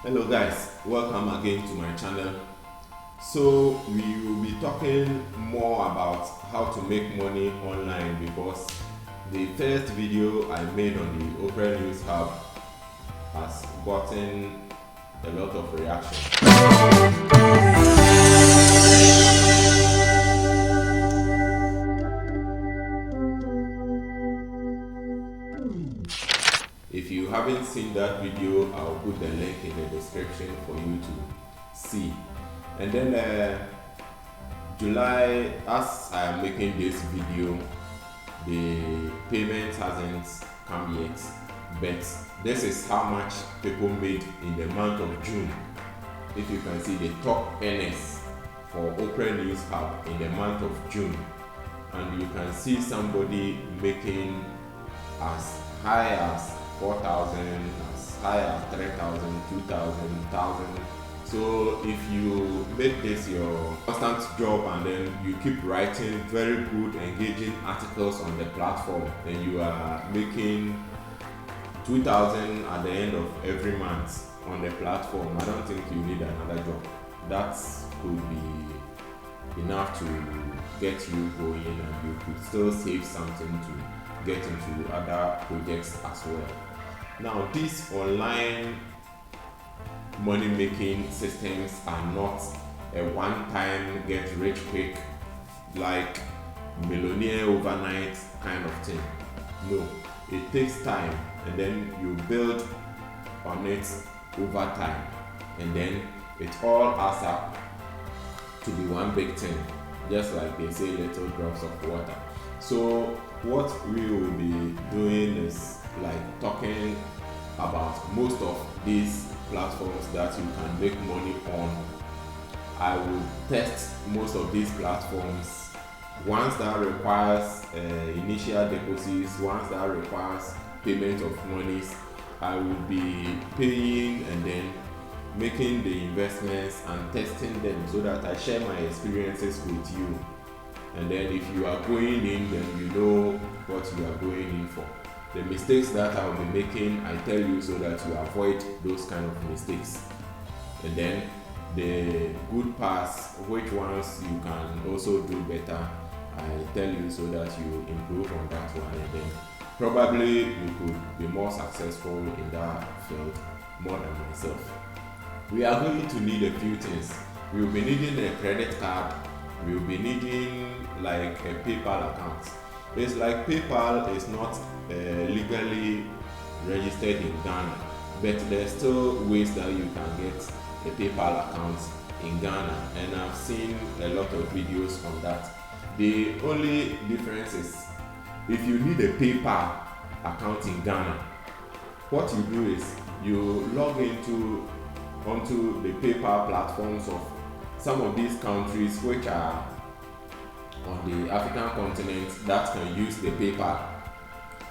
Hello guys, welcome again to my channel. So we will be talking more about how to make money online because the first video I made on the Opera News Hub has gotten a lot of reaction. If you haven't seen that video, I'll put the link in the description for you to see. And then July, as I am making this video, the payment hasn't come yet, but this is how much people made in the month of June. If you can see the top earners for Opera News Hub in the month of June, and you can see somebody making as high as 4,000, as high as 3,000, 2,000, 1,000. So if you make this your constant job and then you keep writing very good engaging articles on the platform, then you are making 2,000 at the end of every month on the platform. I don't think you need another job. That could be enough to get you going, and you could still save something to get into other projects as well. Now, these online money making systems are not a one-time get rich quick, like millionaire overnight kind of thing. No, it takes time, and then you build on it over time, and then it all adds up to be one big thing, just like they say little drops of water. So what we will be doing is like talking about most of these platforms that you can make money on. I will test most of these platforms. Ones that requires initial deposits, ones that requires payment of monies, I will be paying and then making the investments and testing them so that I share my experiences with you. And then if you are going in, then you know what you are going in for. The mistakes that I will be making, I tell you so that you avoid those kind of mistakes. And then the good parts, which ones you can also do better, I tell you so that you improve on that one, and then probably you could be more successful in that field more than myself. We are going to need a few things. We will be needing a credit card. We will be needing like a PayPal account. It's like PayPal is not legally registered in Ghana, but there's still ways that you can get a PayPal account in Ghana, and I've seen a lot of videos on that. The only difference is if you need a PayPal account in Ghana, what you do is you log onto the PayPal platforms of some of these countries which are on the African continent that can use the PayPal,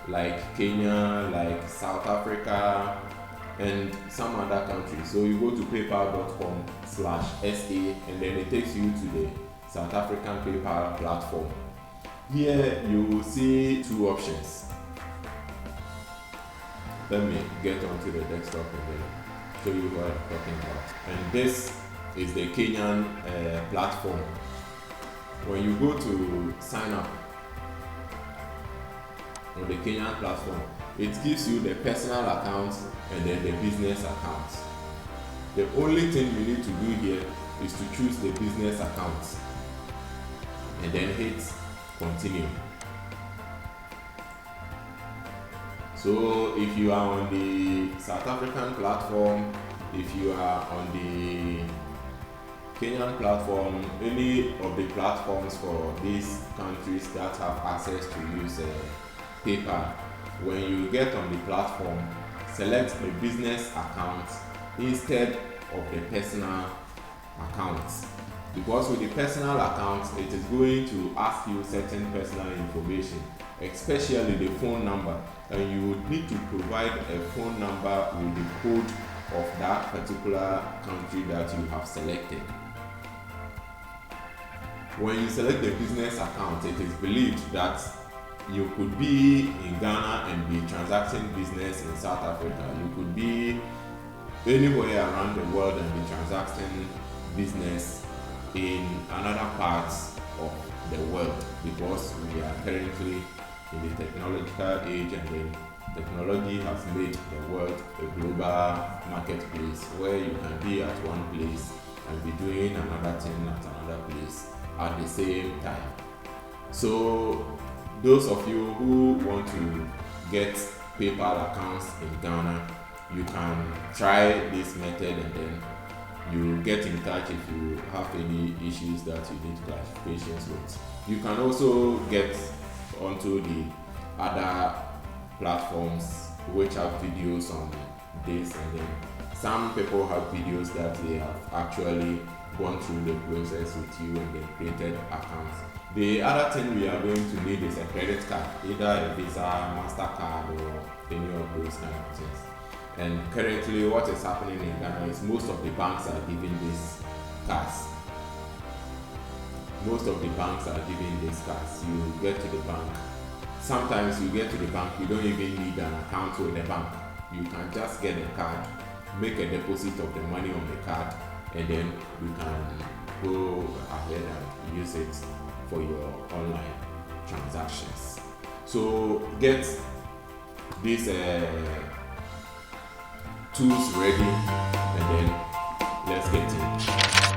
like Kenya, like South Africa, and some other countries. So you go to paypal.com/SA, and then it takes you to the South African PayPal platform. Here you will see two options. Let me get onto the desktop and then show you what I'm talking about. And this is the Kenyan platform. When you go to sign up on the Kenyan platform, it gives you the personal account and then the business account. The only thing you need to do here is to choose the business account and then hit continue. So if you are on the South African platform, if you are on the Kenyan platform, any of the platforms for these countries that have access to use PayPal, when you get on the platform, select the business account instead of the personal account. Because with the personal account, it is going to ask you certain personal information, especially the phone number, and you would need to provide a phone number with the code of that particular country that you have selected. When you select the business account, it is believed that you could be in Ghana and be transacting business in South Africa. You could be anywhere around the world and be transacting business in another parts of the world, because we are currently in the technological age, and then technology has made the world a global marketplace where you can be at one place and be doing another thing at another place at the same time. So those of you who want to get PayPal accounts in Ghana, you can try this method, and then you get in touch if you have any issues that you need clarifications with. You can also get onto the other platforms which have videos on this, and then some people have videos that they have actually gone through the process with you and they created accounts. The other thing we are going to need is a credit card, either a Visa, MasterCard, or any of those kind of things. And currently what is happening in Ghana is most of the banks are giving these cards. Most of the banks are giving these cards. You get to the bank. Sometimes you get to the bank, you don't even need an account with the bank. You can just get a card, make a deposit of the money on the card, and then you can go ahead and use it for your online transactions. So get these tools ready, and then let's get in.